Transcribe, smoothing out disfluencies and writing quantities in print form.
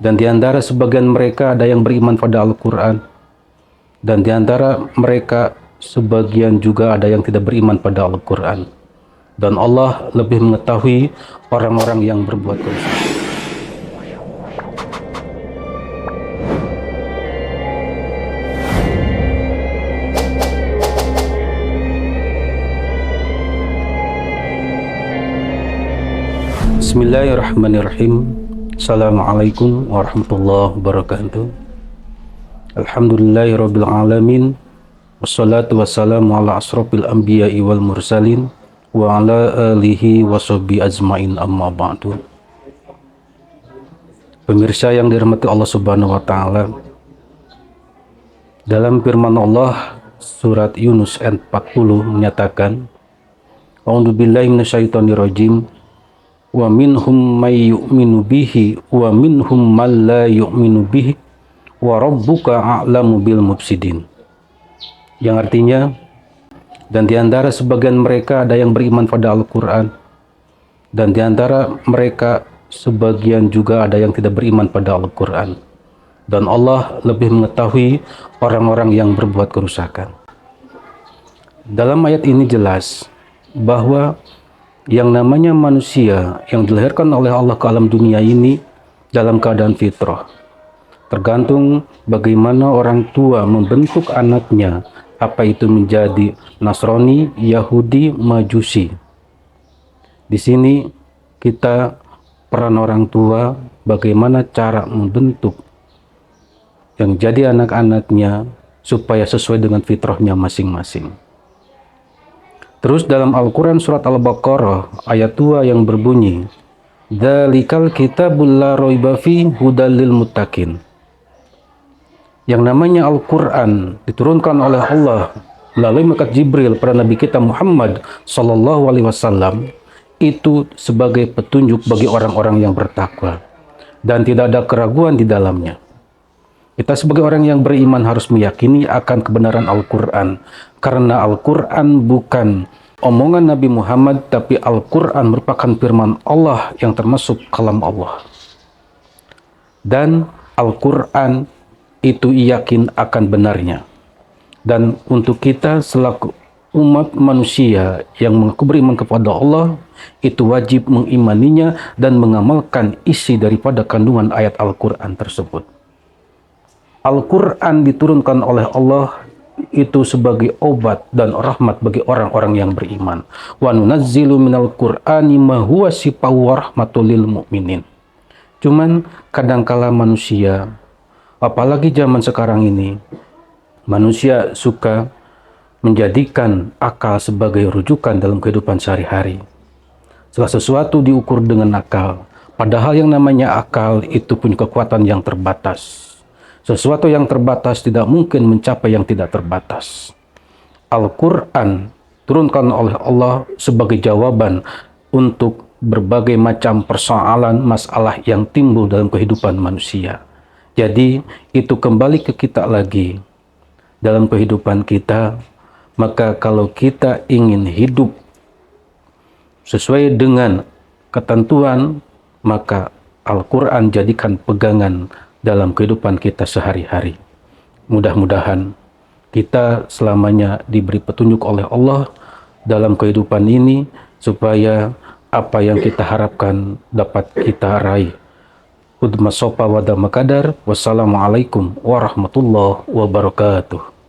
Dan di antara sebagian mereka ada yang beriman pada Al-Quran, dan di antara mereka sebagian juga ada yang tidak beriman pada Al-Quran. Dan Allah lebih mengetahui orang-orang yang berbuat kerusakan. Bismillahirrahmanirrahim. Assalamualaikum warahmatullahi wabarakatuh. Alhamdulillahirabbil alamin. Wassalatu wassalamu ala asrofil anbiya'i wal mursalin wa ala alihi wa sahbihi ajmain, amma ba'du. Pemirsa yang dirahmati Allah Subhanahu wa taala, dalam firman Allah surat Yunus ayat 40 menyatakan, A'udzubillahi minasyaitonirrajim. Wa minhum may yu'minu bihi wa minhum man la yu'minu bihi wa rabbuka a'lamu bil mufsidin. Yang artinya, dan di antara sebagian mereka ada yang beriman pada Al-Quran, dan di antara mereka sebagian juga ada yang tidak beriman pada Al-Quran. Dan Allah lebih mengetahui orang-orang yang berbuat kerusakan. Dalam ayat ini jelas bahwa yang namanya manusia yang dilahirkan oleh Allah ke alam dunia ini dalam keadaan fitrah. Tergantung bagaimana orang tua membentuk anaknya, apa itu menjadi Nasrani, Yahudi, Majusi. Di sini kita peran orang tua bagaimana cara membentuk yang jadi anak-anaknya supaya sesuai dengan fitrahnya masing-masing. Terus dalam Al-Quran surat Al-Baqarah ayat 2 yang berbunyi, Dzalikal kitabul la raiba fi hudal lil muttaqin. Yang namanya Al-Quran diturunkan oleh Allah melalui malaikat Jibril pada Nabi kita Muhammad sallallahu alaihi wasallam, itu sebagai petunjuk bagi orang-orang yang bertakwa dan tidak ada keraguan di dalamnya. Kita sebagai orang yang beriman harus meyakini akan kebenaran Al-Quran, karena Al-Quran bukan omongan Nabi Muhammad, tapi Al-Quran merupakan firman Allah yang termasuk kalam Allah. Dan Al-Quran itu yakin akan benarnya. Dan untuk kita selaku umat manusia yang mengaku beriman kepada Allah, itu wajib mengimaninya dan mengamalkan isi daripada kandungan ayat Al-Quran tersebut. Al-Quran diturunkan oleh Allah itu sebagai obat dan rahmat bagi orang-orang yang beriman. Wa nunazzilu minal Qur'ani ma huwa shifa'un wa rahmatul lil mu'minin. Cuman kadangkala manusia, apalagi zaman sekarang ini, manusia suka menjadikan akal sebagai rujukan dalam kehidupan sehari-hari. Segala sesuatu diukur dengan akal, padahal yang namanya akal itu punya kekuatan yang terbatas. Sesuatu yang terbatas tidak mungkin mencapai yang tidak terbatas. Al-Quran turunkan oleh Allah sebagai jawaban untuk berbagai macam persoalan, masalah yang timbul dalam kehidupan manusia. Jadi itu kembali ke kita lagi dalam kehidupan kita. Maka kalau kita ingin hidup sesuai dengan ketentuan, maka Al-Quran jadikan pegangan dalam kehidupan kita sehari-hari. Mudah-mudahan kita selamanya diberi petunjuk oleh Allah dalam kehidupan ini, supaya apa yang kita harapkan dapat kita raih. Hudma sopa wa dama kadar. Wassalamualaikum warahmatullahi wabarakatuh.